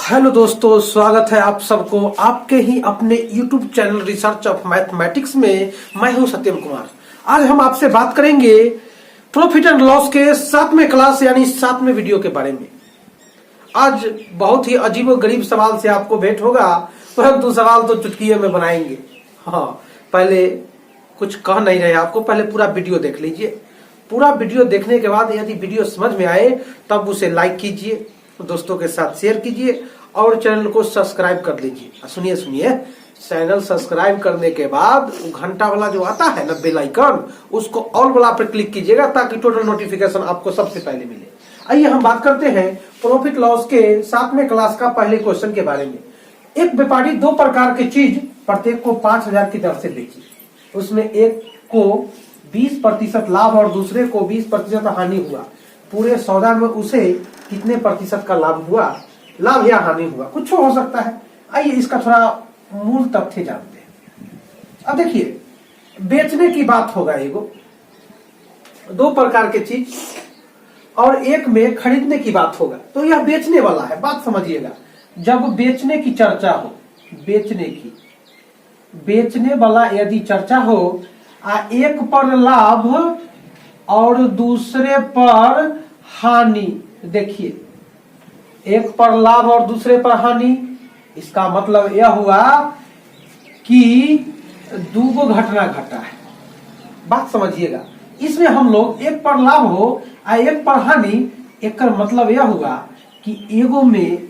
Hello दोस्तों, स्वागत है आप सबको आपके ही अपने YouTube channel research of mathematics में। मैं हूं सत्यम कुमार। आज हम आपसे बात करेंगे प्रॉफिट एंड लॉस के 7वें क्लास यानी 7वें वीडियो के बारे में। आज बहुत ही अजीब और गरीब सवाल से आपको भेंट होगा, परंतु सवाल तो चुटकियों में बनाएंगे। हाँ, पहले कुछ कह नहीं रहे आपको, पहले पूरा वीडियो देख लीजिए। पूरा वीडियो देखने के बाद यदि वीडियो समझ में आए तब उसे लाइक कीजिए, दोस्तों के साथ शेयर कीजिए और चैनल को सब्सक्राइब कर लीजिए। सुनिए सुनिए, चैनल सब्सक्राइब करने के बाद घंटा वाला जो आता है ना बेल आइकन, उसको ऑल वाला पर क्लिक कीजिएगा ताकि टोटल नोटिफिकेशन आपको सबसे पहले मिले। आइए हम बात करते हैं प्रॉफिट लॉस के 7वें क्लास का पहले क्वेश्चन के बारे में। एक व्यापारी दो प्रकार की चीज प्रत्येक को 5,000 की दर से बेची। उसमें एक को 20% लाभ और दूसरे को 20% हानि हुआ। पूरे सौदा में उसे कितने प्रतिशत का लाभ हुआ, लाभ या हानि हुआ, कुछ हो सकता है। आइए इसका थोड़ा मूल तथ्य जानते हैं। अब देखिए, बेचने की बात होगा। एगो दो प्रकार की चीज और एक में खरीदने की बात होगा, तो यह बेचने वाला है। बात समझिएगा, जब बेचने की चर्चा हो, बेचने वाला यदि चर्चा हो, एक पर लाभ और दूसरे पर हानि। देखिए, एक पर लाभ और दूसरे पर हानि, इसका मतलब यह हुआ कि दो घटना घटा है। बात समझिएगा, इसमें हम लोग एक पर लाभ हो और एक पर हानि, एक मतलब यह हुआ कि एगो में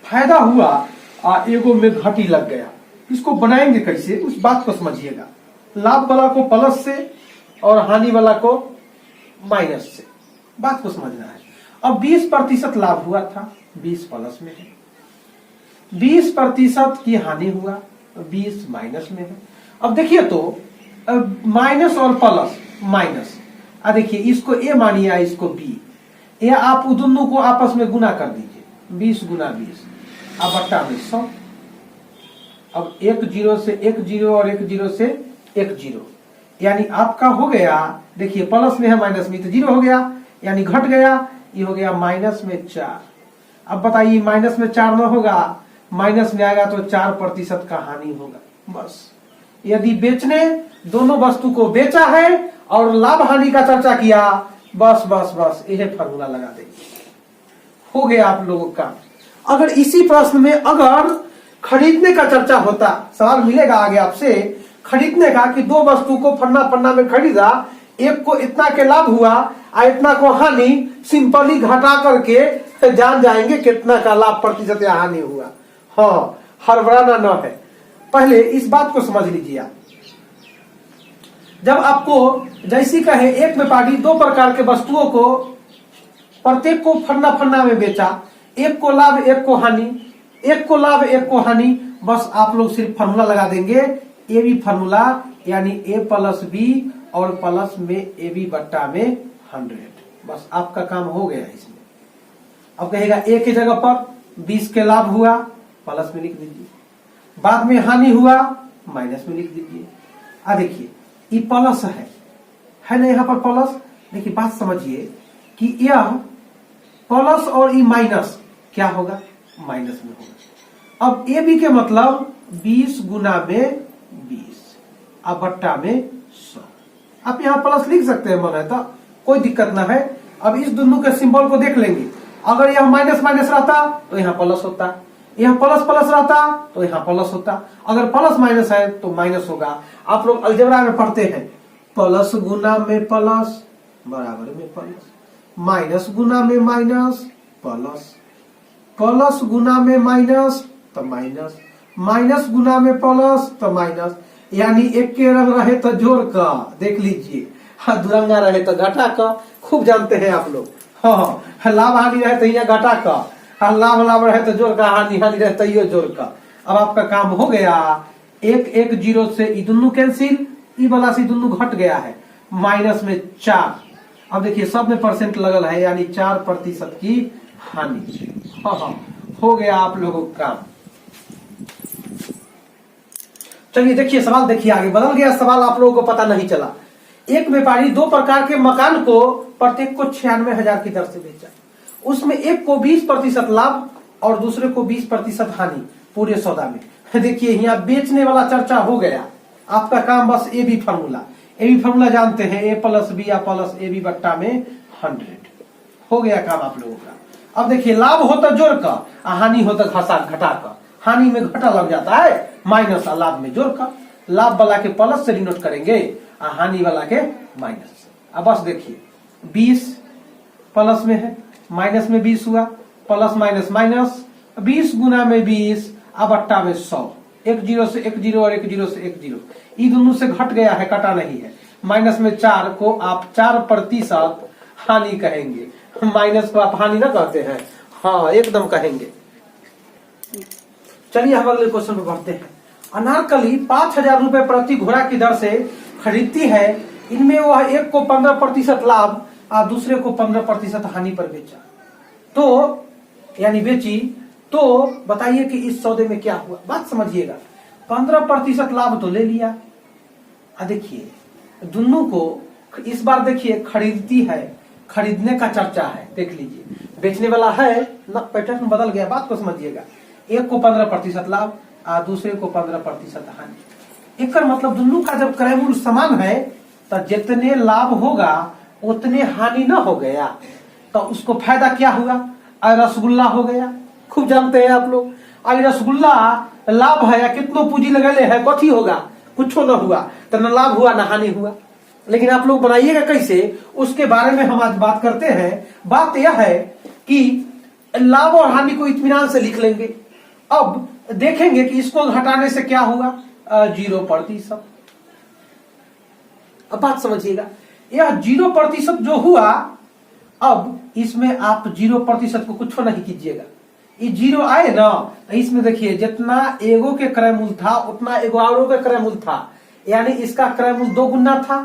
फायदा हुआ और एगो में घटी लग गया। इसको बनाएंगे कैसे, उस बात को समझिएगा। लाभ वाला को प्लस से और हानि वाला को माइनस से, बात को समझना है। अब 20% लाभ हुआ था, 20 प्लस में है। 20% की हानि हुआ, 20 माइनस में है। अब देखिए तो माइनस और प्लस माइनस, देखिए इसको ए मानिए, इसको बी। ये आप दोनों को आपस में गुना कर दीजिए, 20 गुना 20, अब बट्टा में 100। अब एक जीरो से एक जीरो और एक जीरो से एक जीरो, यानी आपका हो गया, देखिए प्लस में है माइनस में, तो जीरो हो गया यानी घट गया। ये हो गया माइनस में 4। अब बताइए, माइनस में 4 न होगा, माइनस में आएगा तो 4% का हानि होगा। बस, यदि बेचने दोनों वस्तु को बेचा है और लाभ हानि का चर्चा किया, बस बस बस यही फॉर्मूला लगा देंगे, हो गया आप लोगों का। अगर इसी प्रश्न में अगर खरीदने का चर्चा होता, सवाल मिलेगा आगे आपसे खरीदने का कि दो वस्तु को फन्ना में खरीदा, एक को इतना के लाभ हुआ और इतना को हानि, सिंपली घटा करके जान जाएंगे कितना का लाभ प्रतिशत या हानि हुआ। हाँ, हड़बड़ाना न है, पहले इस बात को समझ लीजिए आप। जब आपको जैसी कहे एक व्यापारी दो प्रकार के वस्तुओं को प्रत्येक को फन्ना में बेचा, एक को लाभ एक को हानि, एक को लाभ एक को हानि, बस आप लोग सिर्फ फार्मूला लगा देंगे, ए बी फार्मूला, यानी ए प्लस बी और प्लस में ए बी बट्टा में 100। बस आपका काम हो गया इसमें। अब कहेगा ए की जगह पर 20 के लाभ हुआ, प्लस में लिख दीजिए, बाद में हानि हुआ, माइनस में लिख दीजिए। देखिए ये प्लस है ना, यहाँ पर प्लस। देखिए बात समझिए कि यह प्लस और ये माइनस क्या होगा, माइनस में होगा। अब ए बी के मतलब 20 गुना में 20 अब बट्टा में 100। आप यहाँ प्लस लिख सकते हैं, मन है तो कोई दिक्कत ना है। अब इस दोनों के सिंबल को देख लेंगे, अगर यह माइनस माइनस रहता तो यहाँ प्लस होता, यहाँ प्लस प्लस रहता तो यहाँ प्लस होता। अगर प्लस माइनस है तो माइनस होगा। आप लोग अलजेब्रा में पढ़ते हैं, प्लस गुना में प्लस बराबर में प्लस, माइनस गुना में माइनस प्लस, प्लस गुना में माइनस तो माइनस, माइनस गुना में प्लस तो माइनस, यानी एक के रंग रहे तो जोड़ का, देख लीजिए। हाँ, दुरंगा रहे तो घटा का, खूब जानते हैं आप लोग। हाँ, लाभ हानि रहे तो यहाँ घटा का, लाभ लाभ रहे तो जोड़ का, हानि हानि रहे तो यो जोड़ का। अब आपका काम हो गया। एक एक जीरो से ई दोनों कैंसिल, ई वाला से दोनों घट गया है, माइनस में 4। अब देखिए सब में परसेंट लगल है, यानी 4% की हानि। हाँ, हो गया आप लोगों का काम। चलिए देखिए सवाल, देखिए आगे बदल गया सवाल, आप लोगों को पता नहीं चला। एक व्यापारी दो प्रकार के मकान को प्रत्येक को 96,000 की दर से बेचा। उसमें एक को 20% लाभ और दूसरे को 20% हानि पूरे सौदा में। देखिए यहाँ बेचने वाला चर्चा हो गया, आपका काम बस ए बी फॉर्मूला जानते हैं, ए प्लस बी या प्लस ए बी बट्टा में 100 हो गया काम आप लोगों का। अब देखिए लाभ होता जोड़ का, हानि होता घटा का। हानि में घटा लग जाता है माइनस, लाभ में जोड़ का। लाभ वाला के प्लस से डिनोट करेंगे, हानि वाला के माइनस से। अब बस देखिए 20 प्लस में है, माइनस में 20 हुआ, प्लस माइनस माइनस, 20 गुना में 20 अब बट्टा में 100। 1 0 से 1 0 और 1 0 से 1 0, ये दोनों से घट गया है, कटा नहीं है। माइनस में 4 को आप 4% हानि कहेंगे, माइनस को आप हानि ना कहते हैं, हाँ एकदम कहेंगे। चलिए हम अगले क्वेश्चन पे बढ़ते हैं। अनारकली 5000 रुपए प्रति घोड़ा की दर से खरीदती है, इनमें वह एक को 15% लाभ और दूसरे को 15% हानि पर बेचा, तो यानी बेची, तो बताइए कि इस सौदे में क्या हुआ। बात समझिएगा, 15% लाभ तो ले लिया। देखिए दोनों को इस बार देखिए खरीदती है, खरीदने का चर्चा है, देख लीजिए बेचने वाला है ना, पैटर्न बदल गया। बात को समझिएगा, एक को 15% लाभ और दूसरे को 15% हानि। एक मतलब दोनों का जब क्रय मूल्य समान है तो जितने लाभ होगा उतने हानि ना हो गया, तो उसको फायदा क्या हुआ, रसगुल्ला हो गया। खूब जानते हैं आप लोग, रसगुल्ला लाभ है या कितनो पूंजी लगेले है, कथी होगा, कुछ न हुआ, तो न लाभ हुआ न हानि हुआ। लेकिन आप लोग बनाइएगा कैसे, उसके बारे में हम आज बात करते हैं। बात यह है कि लाभ और हानि को इत्मीनान से लिख लेंगे। अब देखेंगे कि इसको घटाने से क्या हुआ, 0%। अब बात समझिएगा, यह 0% जो हुआ, अब इसमें आप 0% को कुछ नहीं कीजिएगा, ये 0 आए ना, इसमें देखिए जितना एगो के क्रय मूल्य था उतना एगो औरों के क्रय मूल्य था, यानी इसका क्रय मूल्य 2 गुना था,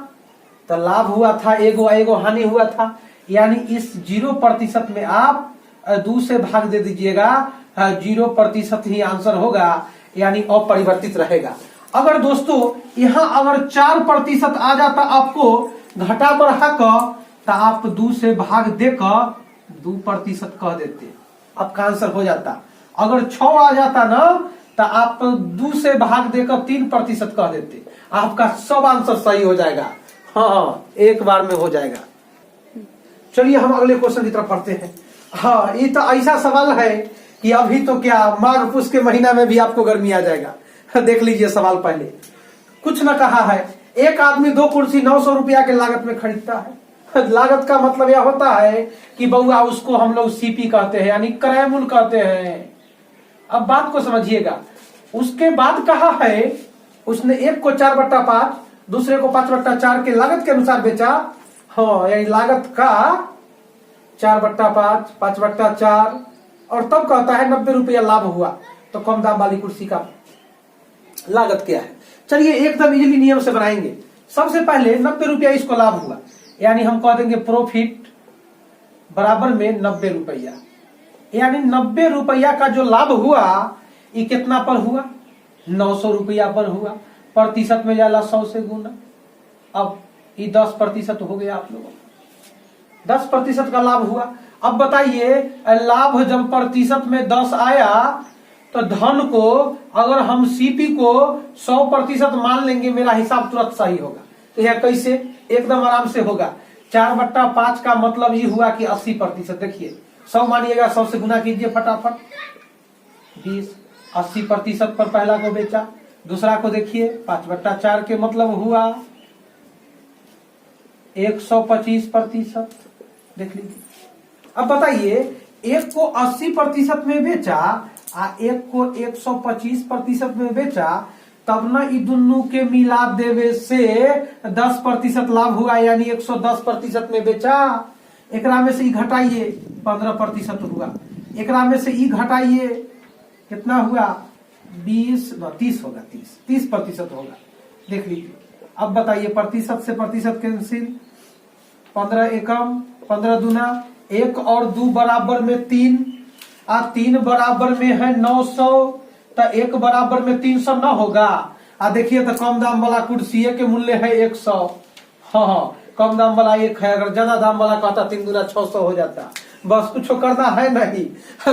तो लाभ हुआ था एगो हानि हुआ था। यानी इस 0% में आप 2 से भाग दे दीजिएगा, 0% ही आंसर होगा, यानी अपरिवर्तित रहेगा। अगर दोस्तों यहाँ अगर 4% आ जाता आपको घटा बढ़ा कर, तो आप 2 से भाग देकर 2% कह देते, आपका आंसर हो जाता। अगर 6 आ जाता ना, तो आप 2 से भाग देकर 3% कह देते, आपका सब आंसर सही हो जाएगा। हाँ एक बार में हो जाएगा। चलिए हम अगले क्वेश्चन की तरफ पढ़ते हैं। हाँ ये तो ऐसा सवाल है कि अभी तो क्या माघ पुष के महीना में भी आपको गर्मी आ जाएगा। देख लीजिए सवाल पहले, कुछ न कहा है, एक आदमी 2 कुर्सी 900 रुपया के लागत में खरीदता है। लागत का मतलब यह होता है कि बउआ उसको हम लोग सीपी कहते हैं, यानी क्रय मूल्य कहते हैं। अब बात को समझिएगा, उसके बाद कहा है उसने एक को 4/5 दूसरे को 5/4 के लागत के अनुसार बेचा। हाँ यानी लागत का 4/5 5/4 और तब कहता है 90 रुपया लाभ हुआ, तो कम दाम वाली कुर्सी का लागत क्या है। चलिए एकदम इजीली नियम से बनाएंगे। सबसे पहले 90 रुपया इसको लाभ हुआ, यानी हम कह देंगे प्रॉफिट बराबर में 90 रुपया, यानी 90 रुपया का जो लाभ हुआ ये कितना पर हुआ, 900 रुपया पर हुआ। प्रतिशत में जाला 100 से गुना, अब ये 10% हो गया। आप लोगों 10% का लाभ हुआ। अब बताइए लाभ जब प्रतिशत में 10 आया तो धन को अगर हम सीपी को 100% मान लेंगे, मेरा हिसाब तुरंत सही होगा। तो यह कैसे, एकदम आराम से होगा। 4/5 का मतलब ये हुआ कि 80%। देखिए 100 मानिएगा, 100 से गुना कीजिए फटाफट, 20। 80% पर पहला को बेचा, दूसरा को देखिए 5/4 के मतलब हुआ 125%। देख लीजिए। अब बताइए एक को 80% में बेचा आ एक को 125% में बेचा, तब ना इ दोनों के मिला देवे से 10% लाभ हुआ, यानी 110% में बेचा। एकरा में से ई घटाइए 15% हुआ, एकरा में से ई घटाइए कितना हुआ 30 होगा, 30% होगा। देख लीजिए। अब बताइए प्रतिशत से प्रतिशत कैंसिल, 15 एकम 15 दूना, 1 और 2 बराबर में 3 और 3 बराबर में है 900, तो 1 बराबर में 300 न होगा। देखिए तो कम दाम वाला कुर्सी के मूल्य है 100। हाँ कम दाम वाला 1 है, अगर ज्यादा दाम वाला कहता 3 दूना 600 हो जाता। बस कुछ करना है नहीं,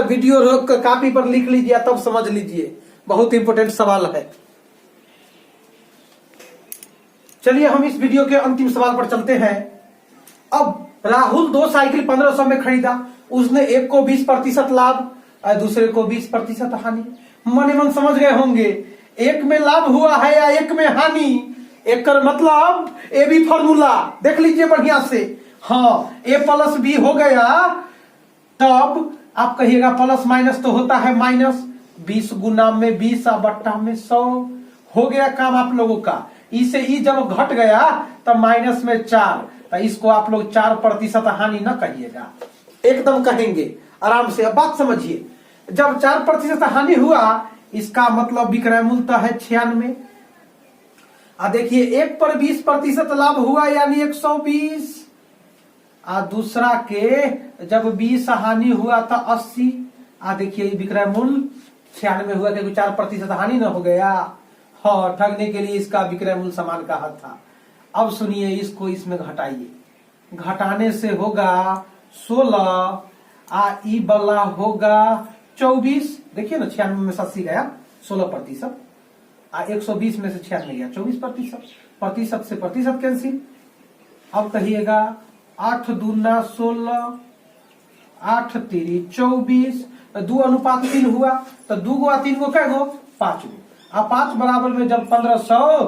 वीडियो रोक कर कॉपी पर लिख लीजिए तब समझ लीजिए, बहुत इंपॉर्टेंट सवाल है। चलिए हम इस वीडियो के अंतिम सवाल पर चलते हैं। अब राहुल 2 साइकिल 1500 में खरीदा, उसने एक को 20% लाभ और दूसरे को 20% हानि। मन मन समझ गए होंगे, एक में लाभ हुआ है या एक में हानि, एक कर मतलब ए बी फॉर्मूला देख लीजिए बढ़िया से। हाँ, ए प्लस बी हो गया, तब आप कहिएगा प्लस माइनस तो होता है माइनस, 20 गुना में 20 बट्टा में 100 हो गया काम आप लोगों का। इसे ई जब घट गया तब माइनस में 4, तो इसको आप लोग 4% हानि न कहिएगा, एकदम कहेंगे आराम से। अब बात समझिए, जब 4% हानि हुआ इसका मतलब विक्रय मूल्य है 96। देखिए एक पर 20% लाभ हुआ यानी 120, दूसरा के जब 20 हानि हुआ था 80। देखिए विक्रय मूल्य 96 हुआ, क्योंकि 4% हानि न हो गया। हाँ, ठगने के लिए इसका विक्रय मूल्य समान कहा था। अब सुनिए, इसको इसमें घटाइए, घटाने से होगा 16, ई वाला होगा 24। देखिए ना 96 में 80 गया 16%, 120 में से 96 गया 24%, प्रतिशत से प्रतिशत कैंसिल। अब कहिएगा 8 दूना 16, 8 तिरी 24, 2:3 हुआ, तो 2 गो 3 गो कै गो 5 गो, 5 बराबर में जब 1500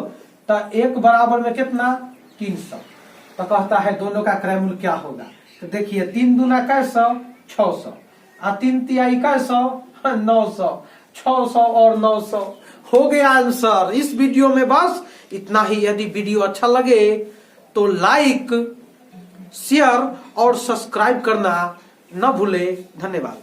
तो 1 बराबर में कितना 300। तो कहता है दोनों का क्रय मूल्य क्या होगा। तो देखिए 3 दूना कैसो 600, 3 तिहाई कैसो 900, 600 और 900 हो गया आंसर। इस वीडियो में बस इतना ही। यदि वीडियो अच्छा लगे तो लाइक, शेयर और सब्सक्राइब करना न भूले। धन्यवाद।